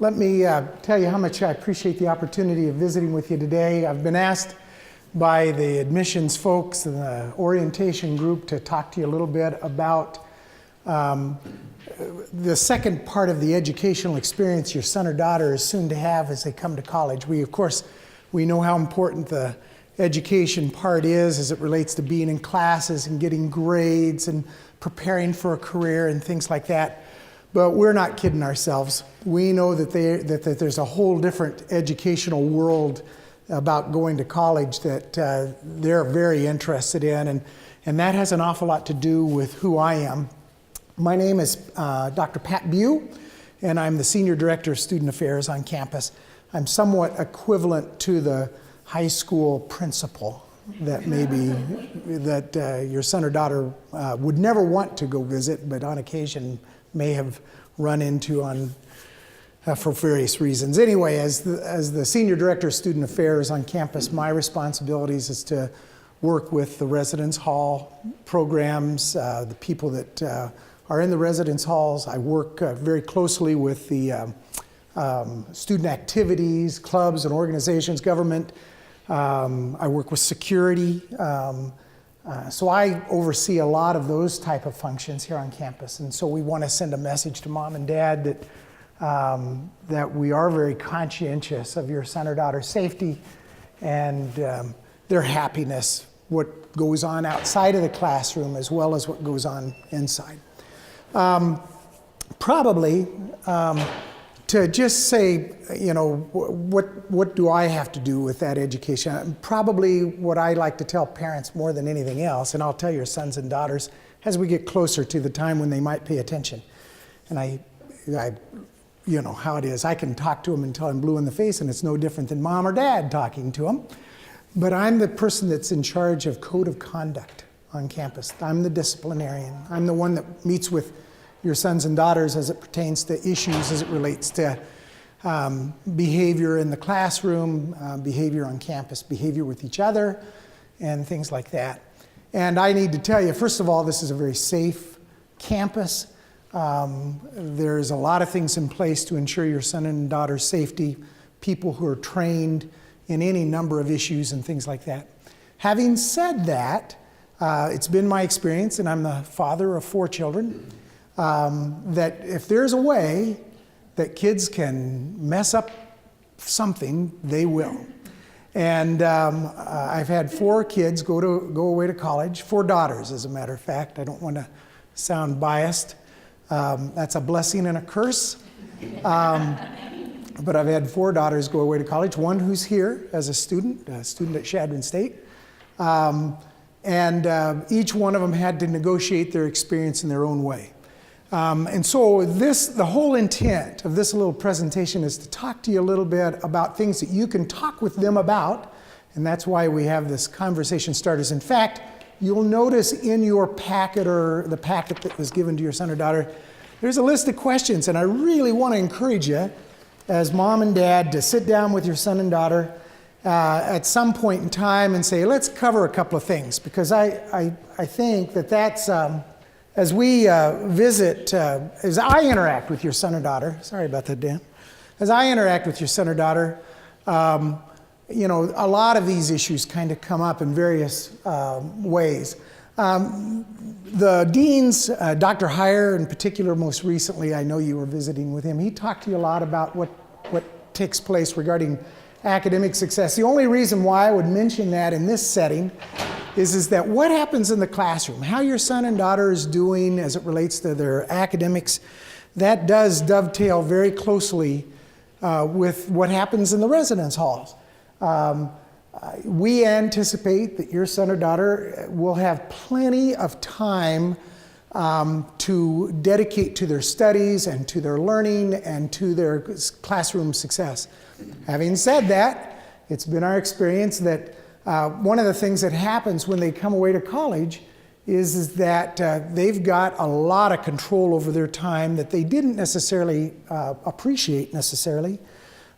Let me tell you how much I appreciate the opportunity of visiting with you today. I've been asked by the admissions folks and the orientation group to talk to you a little bit about the second part of the educational experience your son or daughter is soon to have as they come to college. Of course, we know how important the education part is as it relates to being in classes and getting grades and preparing for a career and things like that. But we're not kidding ourselves. We know that there's a whole different educational world about going to college that they're very interested in, and that has an awful lot to do with who I am. My name is Dr. Pat Bew, and I'm the Senior Director of Student Affairs on campus. I'm somewhat equivalent to the high school principal that your son or daughter would never want to go visit, but on occasion may have run into for various reasons. Anyway, as the Senior Director of Student Affairs on campus, my responsibilities is to work with the residence hall programs, the people that are in the residence halls. I work very closely with the student activities, clubs and organizations, government. I work with security. So I oversee a lot of those type of functions here on campus. And so we want to send a message to mom and dad that we are very conscientious of your son or daughter's safety and their happiness, what goes on outside of the classroom as well as what goes on inside. Probably to just say, what do I have to do with that education? Probably what I like to tell parents more than anything else, and I'll tell your sons and daughters as we get closer to the time when they might pay attention. And I you know how it is. I can talk to them until I'm blue in the face, and it's no different than mom or dad talking to them. But I'm the person that's in charge of code of conduct on campus. I'm the disciplinarian. I'm the one that meets with your sons and daughters as it pertains to issues as it relates to behavior in the classroom, behavior on campus, behavior with each other, and things like that. And I need to tell you, first of all, this is a very safe campus. There's a lot of things in place to ensure your son and daughter's safety, people who are trained in any number of issues and things like that. Having said that, it's been my experience, and I'm the father of 4 children, that if there's a way that kids can mess up something, they will. And I've had 4 kids go away to college, 4 daughters, as a matter of fact. I don't want to sound biased. That's a blessing and a curse. But I've had 4 daughters go away to college, one who's here as a student at Chadron State. And each one of them had to negotiate their experience in their own way. And so the whole intent of this little presentation is to talk to you a little bit about things that you can talk with them about, and that's why we have this conversation starters. In fact, you'll notice in your packet or the packet that was given to your son or daughter, there's a list of questions, and I really want to encourage you as mom and dad to sit down with your son and daughter at some point in time and say, let's cover a couple of things, because I think that's as we as I interact with your son or daughter, sorry about that, Dan. As I interact with your son or daughter, a lot of these issues kind of come up in various ways. The deans, Dr. Heyer in particular, most recently, I know you were visiting with him, he talked to you a lot about what takes place regarding academic success. The only reason why I would mention that in this setting is that what happens in the classroom, how your son and daughter is doing as it relates to their academics, that does dovetail very closely with what happens in the residence halls. We anticipate that your son or daughter will have plenty of time to dedicate to their studies and to their learning and to their classroom success. Having said that, it's been our experience that one of the things that happens when they come away to college is that they've got a lot of control over their time that they didn't necessarily appreciate necessarily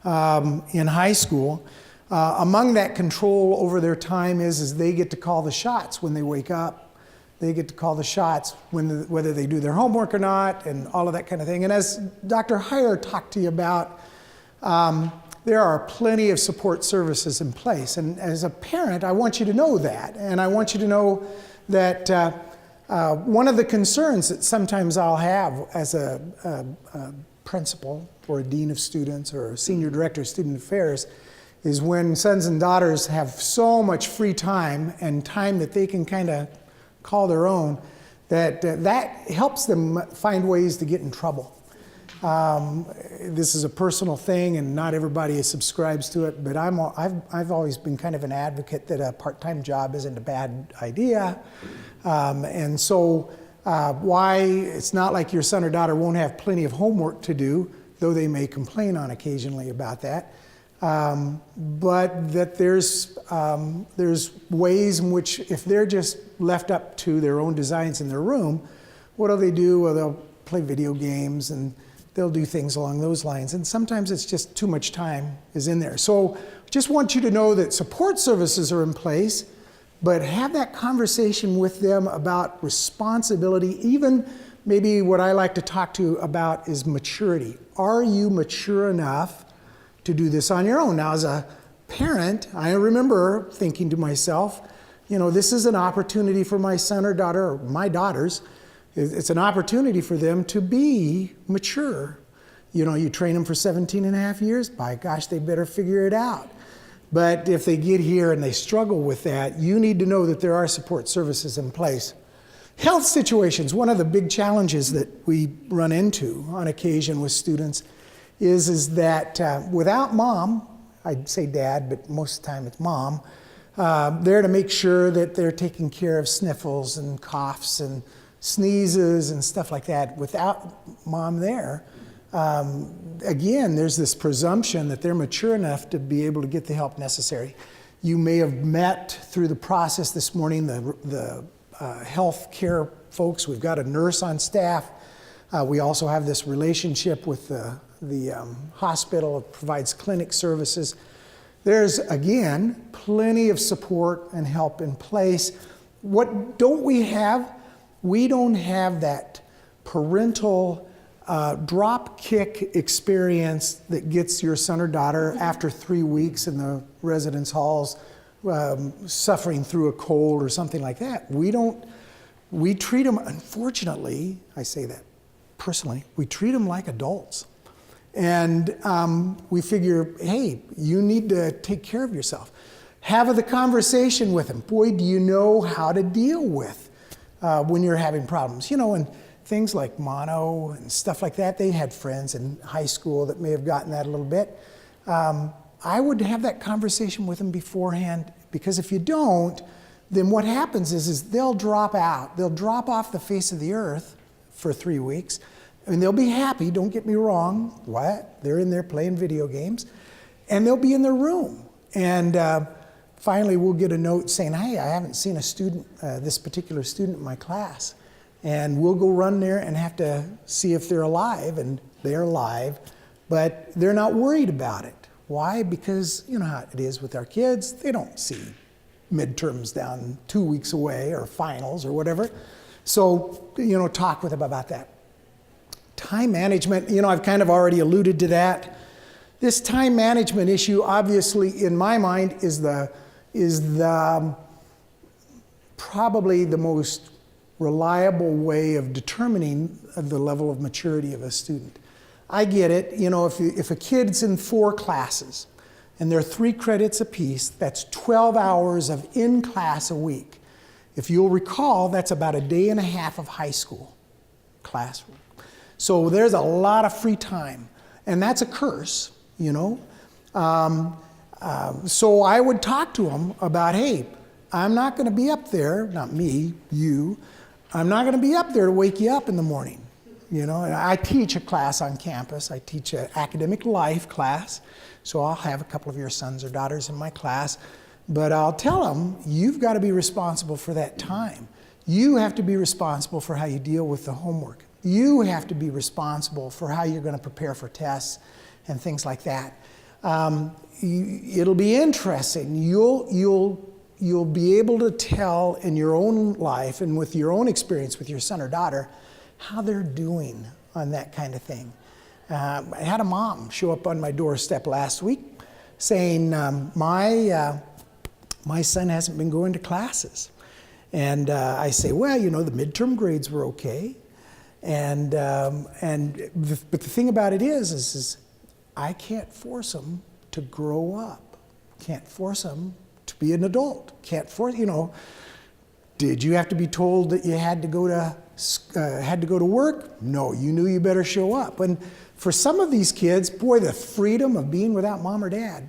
in high school. Among that control over their time is they get to call the shots when they wake up. They get to call the shots whether they do their homework or not, and all of that kind of thing. And as Dr. Heyer talked to you about, there are plenty of support services in place. And as a parent, I want you to know that. And I want you to know that one of the concerns that sometimes I'll have as a principal or a dean of students or a senior director of student affairs is when sons and daughters have so much free time and time that they can kind of call their own, that helps them find ways to get in trouble. This is a personal thing, and not everybody subscribes to it, but I've always been kind of an advocate that a part-time job isn't a bad idea. And so why it's not like your son or daughter won't have plenty of homework to do, though they may complain on occasionally about that. But that there's ways in which if they're just left up to their own designs in their room, what do? Well, they'll play video games and they'll do things along those lines. And sometimes it's just too much time is in there. So just want you to know that support services are in place, but have that conversation with them about responsibility. Even maybe what I like to talk to about is maturity. Are you mature enough to do this on your own? Now, as a parent, I remember thinking to myself, this is an opportunity for my son or daughter, or my daughters. It's an opportunity for them to be mature. You train them for 17 and a half years, by gosh, they better figure it out. But if they get here and they struggle with that, you need to know that there are support services in place. Health situations, one of the big challenges that we run into on occasion with students is that without mom, I'd say dad, but most of the time it's mom, there to make sure that they're taking care of sniffles and coughs and sneezes and stuff like that. Without mom there, again, there's this presumption that they're mature enough to be able to get the help necessary. You may have met through the process this morning the health care folks. We've got a nurse on staff. We also have this relationship with the hospital that provides clinic services. There's, again, plenty of support and help in place. What don't we have? We don't have that parental drop kick experience that gets your son or daughter after 3 weeks in the residence halls suffering through a cold or something like that. We treat them, unfortunately, I say that personally, we treat them like adults. And we figure, hey, you need to take care of yourself. Have the conversation with them. Boy, do you know how to deal with when you're having problems. And things like mono and stuff like that, they had friends in high school that may have gotten that a little bit. I would have that conversation with them beforehand, because if you don't, then what happens is they'll drop out. They'll drop off the face of the earth for 3 weeks. I mean, they'll be happy, don't get me wrong. What? They're in there playing video games. And they'll be in their room. And finally, we'll get a note saying, hey, I haven't seen a student, this particular student in my class. And we'll go run there and have to see if they're alive. And they're alive, but they're not worried about it. Why? Because you know how it is with our kids. They don't see midterms down 2 weeks away or finals or whatever. So, talk with them about that. Time management, I've kind of already alluded to that. This time management issue, obviously, in my mind, is probably the most reliable way of determining the level of maturity of a student. I get it. If a kid's in 4 classes and they're 3 credits apiece, that's 12 hours of in-class a week. If you'll recall, that's about a day and a half of high school classroom. So there's a lot of free time, and that's a curse, So I would talk to them about, hey, I'm not going to be up there, not me, you. I'm not going to be up there to wake you up in the morning. And I teach a class on campus. I teach an academic life class, so I'll have a couple of your sons or daughters in my class. But I'll tell them, you've got to be responsible for that time. You have to be responsible for how you deal with the homework. You have to be responsible for how you're going to prepare for tests and things like that. It'll be interesting. You'll you'll be able to tell in your own life and with your own experience with your son or daughter how they're doing on that kind of thing. I had a mom show up on my doorstep last week saying, my son hasn't been going to classes. And I say, well, you know, the midterm grades were okay. But the thing about it is I can't force them to grow up. Can't force them to be an adult. Can't force, you know, did you have to be told that you had to go to work? No, you knew you better show up. And for some of these kids, boy, the freedom of being without mom or dad,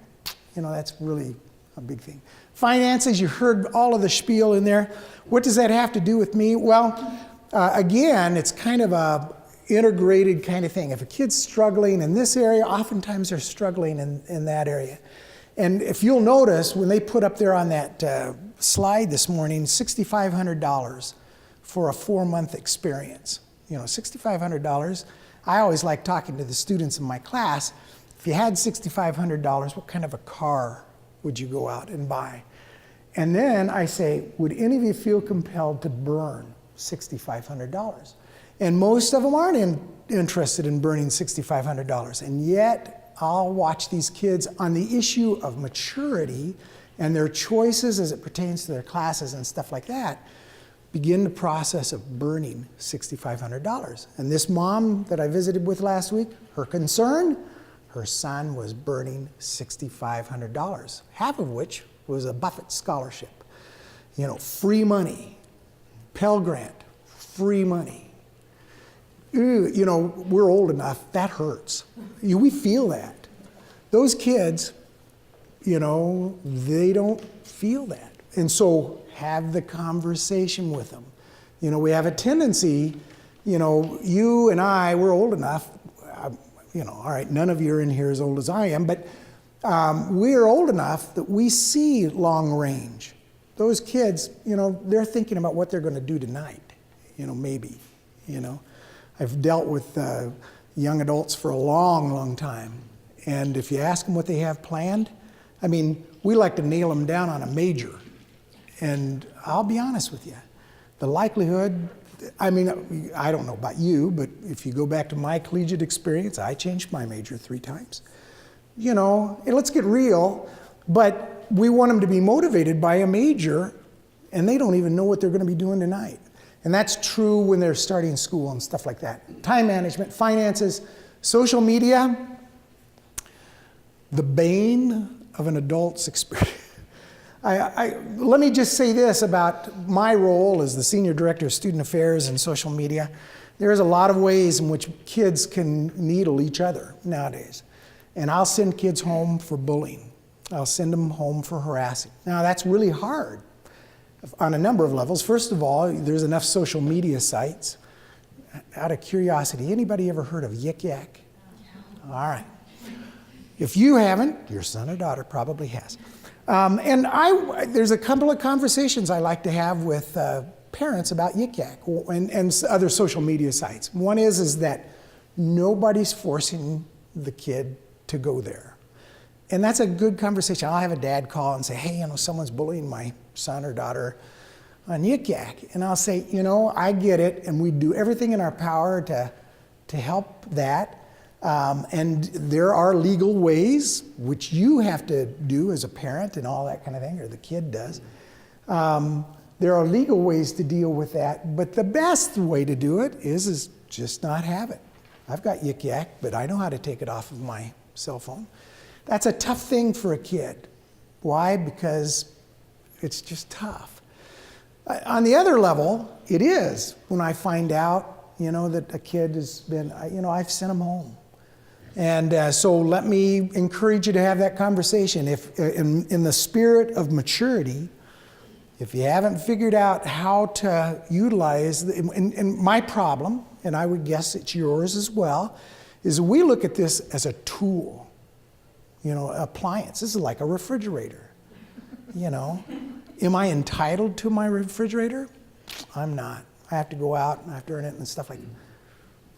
you know, that's really a big thing. Finances, you heard all of the spiel in there. What does that have to do with me? Well, again, it's kind of a integrated kind of thing. If a kid's struggling in this area, oftentimes they're struggling in that area. And if you'll notice, when they put up there on that slide this morning, $6,500 for a 4-month experience. You know, $6,500. I always like talking to the students in my class. If you had $6,500, what kind of a car would you go out and buy? And then I say, would any of you feel compelled to burn $6,500? And most of them aren't interested in burning $6,500. And yet, I'll watch these kids on the issue of maturity and their choices as it pertains to their classes and stuff like that, begin the process of burning $6,500. And this mom that I visited with last week, her concern, her son was burning $6,500, half of which was a Buffett scholarship. You know, free money, Pell Grant, free money. You know, we're old enough, that hurts. We feel that. Those kids, you know, they don't feel that. And so have the conversation with them. You know, we have a tendency, you know, you and I, we're old enough, you know, all right, none of you are in here as old as I am, but we're old enough that we see long range. Those kids, you know, they're thinking about what they're going to do tonight, you know, maybe, you know. I've dealt with young adults for a long, long time. And if you ask them what they have planned, I mean, we like to nail them down on a major. And I'll be honest with you, the likelihood, I mean, I don't know about you, but if you go back to my collegiate experience, I changed my major 3 times. You know, and let's get real, but we want them to be motivated by a major, and they don't even know what they're going to be doing tonight. And that's true when they're starting school and stuff like that. Time management, finances, social media, the bane of an adult's experience. Let me just say this about my role as the Senior Director of Student Affairs and Social Media. There's a lot of ways in which kids can needle each other nowadays. And I'll send kids home for bullying. I'll send them home for harassing. Now that's really hard on a number of levels. First of all, there's enough social media sites. Out of curiosity, anybody ever heard of Yik Yak? All right. If you haven't, your son or daughter probably has. There's a couple of conversations I like to have with parents about Yik Yak and other social media sites. One is that nobody's forcing the kid to go there. And that's a good conversation. I'll have a dad call and say, hey, you know, someone's bullying my son or daughter on Yik Yak. And I'll say, you know, I get it, and we do everything in our power to help that. And there are legal ways, which you have to do as a parent and all that kind of thing, or the kid does. There are legal ways to deal with that, but the best way to do it is just not have it. I've got Yik Yak, but I know how to take it off of my cell phone. That's a tough thing for a kid. Why? Because it's just tough. On the other level, it is when I find out, you know, that a kid has been, you know, I've sent them home. And so let me encourage you to have that conversation. If in the spirit of maturity, if you haven't figured out how to utilize, and my problem, and I would guess it's yours as well, is we look at this as a tool, you know, appliance. This is like a refrigerator, you know. Am I entitled to my refrigerator? I'm not. I have to go out and I have to earn it and stuff like that.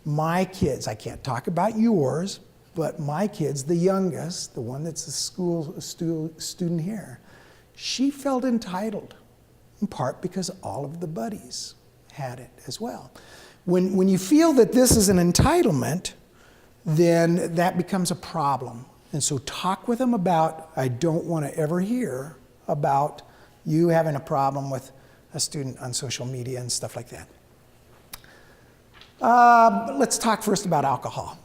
My kids, I can't talk about yours, but my kids, the youngest, the one that's a school student here, She felt entitled, in part because all of the buddies had it as well. When you feel that this is an entitlement, then that becomes a problem. And so talk with them about, I don't want to ever hear about you having a problem with a student on social media and stuff like that. Let's talk first about alcohol.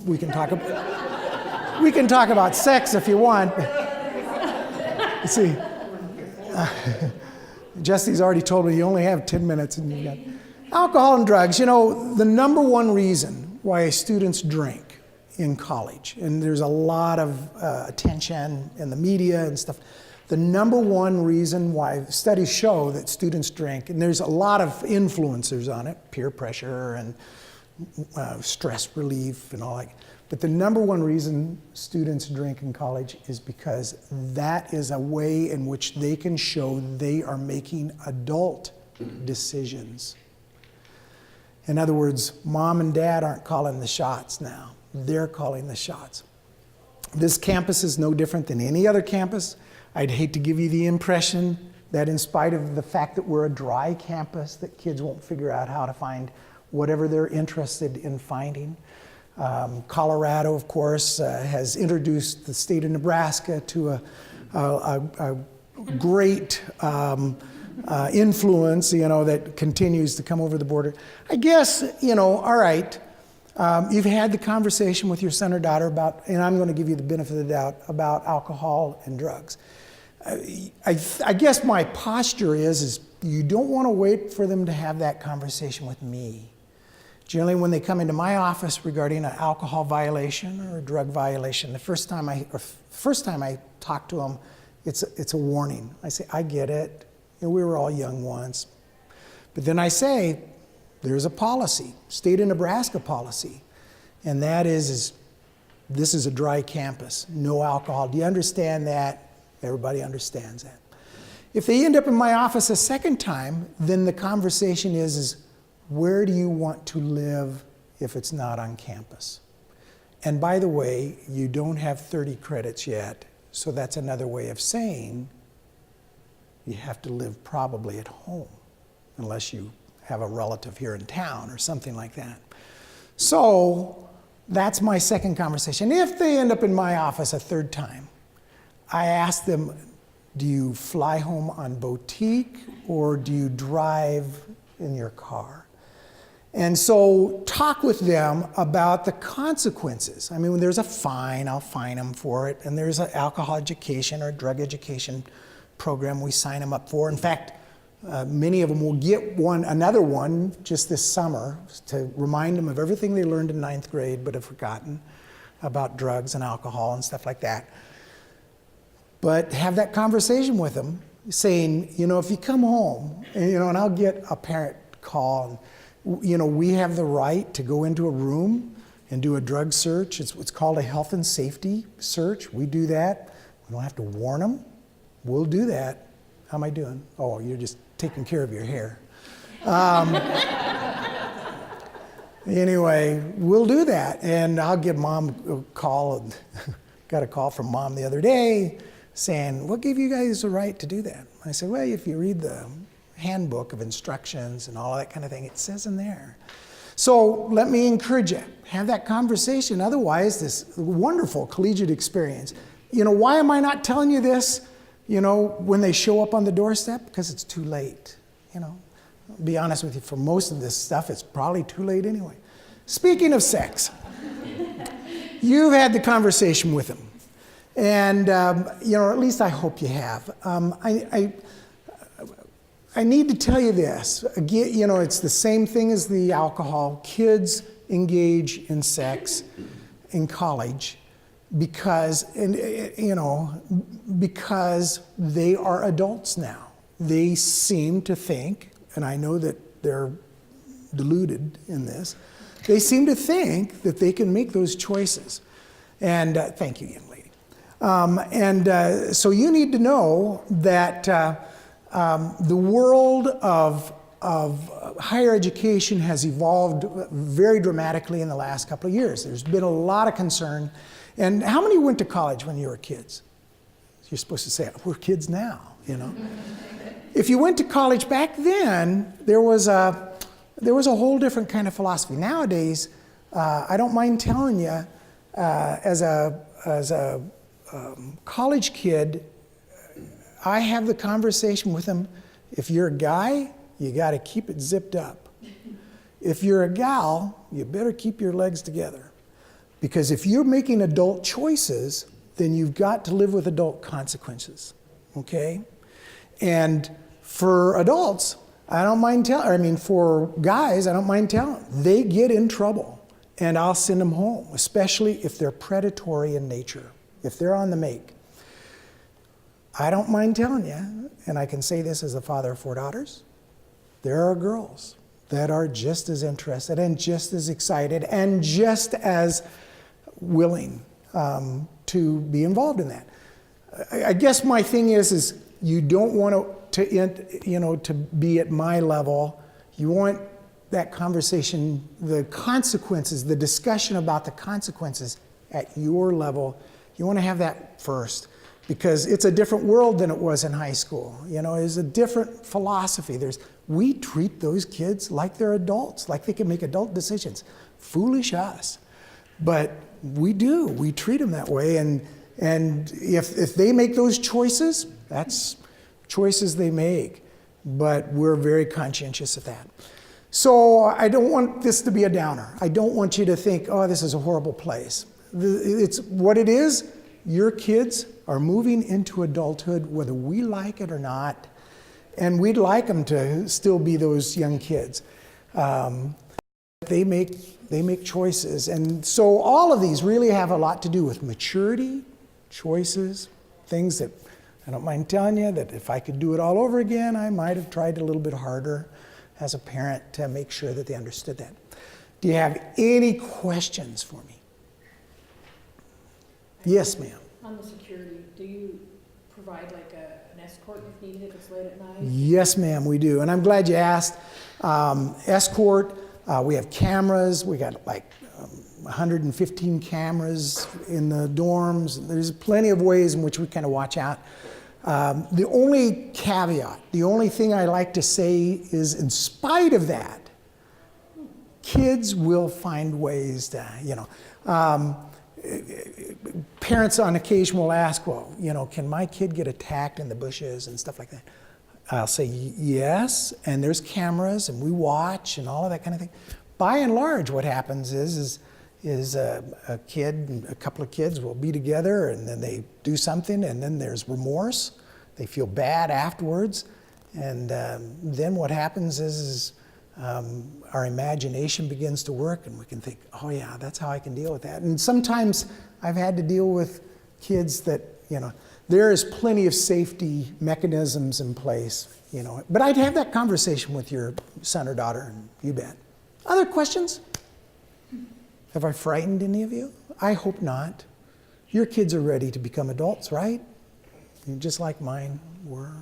We can talk about sex if you want. Let's see. Jesse's already told me you only have 10 minutes and you got alcohol and drugs. You know, the number one reason why students drink in college, and there's a lot of attention in the media and stuff, the number one reason why studies show that students drink, and there's a lot of influencers on it, peer pressure and stress relief and all that, but the number one reason students drink in college is because that is a way in which they can show they are making adult decisions. In other words, mom and dad aren't calling the shots now. They're calling the shots. This campus is no different than any other campus. I'd hate to give you the impression that in spite of the fact that we're a dry campus, that kids won't figure out how to find whatever they're interested in finding. Colorado, of course, has introduced the state of Nebraska to a great influence, you know, that continues to come over the border. I guess, you know, all right, you've had the conversation with your son or daughter about, and I'm going to give you the benefit of the doubt, about alcohol and drugs. I guess my posture is you don't want to wait for them to have that conversation with me. Generally, when they come into my office regarding an alcohol violation or a drug violation, the first time I talk to them, it's a warning. I say, I get it. You know, we were all young once. But then I say, there's a policy, state of Nebraska policy, and that is this is a dry campus, no alcohol. Do you understand that? Everybody understands that. If they end up in my office a second time, then the conversation is where do you want to live if it's not on campus? And by the way, you don't have 30 credits yet, so that's another way of saying you have to live probably at home, unless you have a relative here in town or something like that. So that's my second conversation. If they end up in my office a third time, I ask them, do you fly home on boutique or do you drive in your car? And so talk with them about the consequences. I mean, when there's a fine, I'll fine them for it. And there's an alcohol education or drug education program we sign them up for. In fact, many of them will get another one just this summer to remind them of everything they learned in 9th grade but have forgotten about drugs and alcohol and stuff like that. But have that conversation with them, saying, you know, if you come home, and, you know, and I'll get a parent call, and, you know, we have the right to go into a room and do a drug search. It's what's called a health and safety search. We do that. We don't have to warn them. We'll do that. How am I doing? Oh, you're just taking care of your hair. Anyway, we'll do that. And I'll give mom a call. Got a call from mom the other day saying, what gave you guys the right to do that? I said, well, if you read the handbook of instructions and all that kind of thing, it says in there. So let me encourage you, have that conversation. Otherwise, this wonderful collegiate experience. You know, why am I not telling you this, you know, when they show up on the doorstep? Because it's too late, you know. I'll be honest with you, for most of this stuff, it's probably too late anyway. Speaking of sex, you've had the conversation with them. And, you know, or at least I hope you have. I need to tell you this. Again, you know, it's the same thing as the alcohol. Kids engage in sex in college because, you know, because they are adults now. They seem to think, and I know that they're deluded in this, they seem to think that they can make those choices. And thank you, young lady. So you need to know that the world of higher education has evolved very dramatically in the last couple of years. There's been a lot of concern. And how many went to college when you were kids? You're supposed to say, we're kids now, you know. If you went to college back then, there was a whole different kind of philosophy. Nowadays, I don't mind telling you, as a college kid, I have the conversation with them. If you're a guy, you got to keep it zipped up. If you're a gal, you better keep your legs together. Because if you're making adult choices, then you've got to live with adult consequences, okay? And for adults, I don't mind telling, I mean, for guys, I don't mind telling. They get in trouble, and I'll send them home, especially if they're predatory in nature, if they're on the make. I don't mind telling you, and I can say this as a father of 4 daughters, there are girls that are just as interested and just as excited and just as willing to be involved in that. I guess my thing is you don't want to be at my level. You want that conversation, the consequences, the discussion about the consequences at your level. You want to have that first, because it's a different world than it was in high school. You know, it's a different philosophy. We treat those kids like they're adults, like they can make adult decisions. Foolish us. But we do. We treat them that way. And if they make those choices, that's choices they make. But we're very conscientious of that. So I don't want this to be a downer. I don't want you to think, oh, this is a horrible place. It's what it is. Your kids are moving into adulthood whether we like it or not. And we'd like them to still be those young kids. They make choices. And so all of these really have a lot to do with maturity, choices, things that I don't mind telling you that if I could do it all over again, I might have tried a little bit harder as a parent to make sure that they understood that. Do you have any questions for me? Yes, ma'am. On the security, do you provide like an escort if needed, if it's late at night? Yes, ma'am, we do. And I'm glad you asked. Escort, we have cameras. We got like 115 cameras in the dorms. There's plenty of ways in which we kind of watch out. The only caveat, the only thing I like to say is, in spite of that, kids will find ways to, parents on occasion will ask, well, can my kid get attacked in the bushes and stuff like that? I'll say yes, and there's cameras, and we watch, and all of that kind of thing. By and large, what happens is a kid, a couple of kids will be together, and then they do something, and then there's remorse. They feel bad afterwards, and then what happens is our imagination begins to work, and we can think, oh yeah, that's how I can deal with that. And sometimes I've had to deal with kids that, there is plenty of safety mechanisms in place, But I'd have that conversation with your son or daughter, and you bet. Other questions? Have I frightened any of you? I hope not. Your kids are ready to become adults, right? Just like mine were,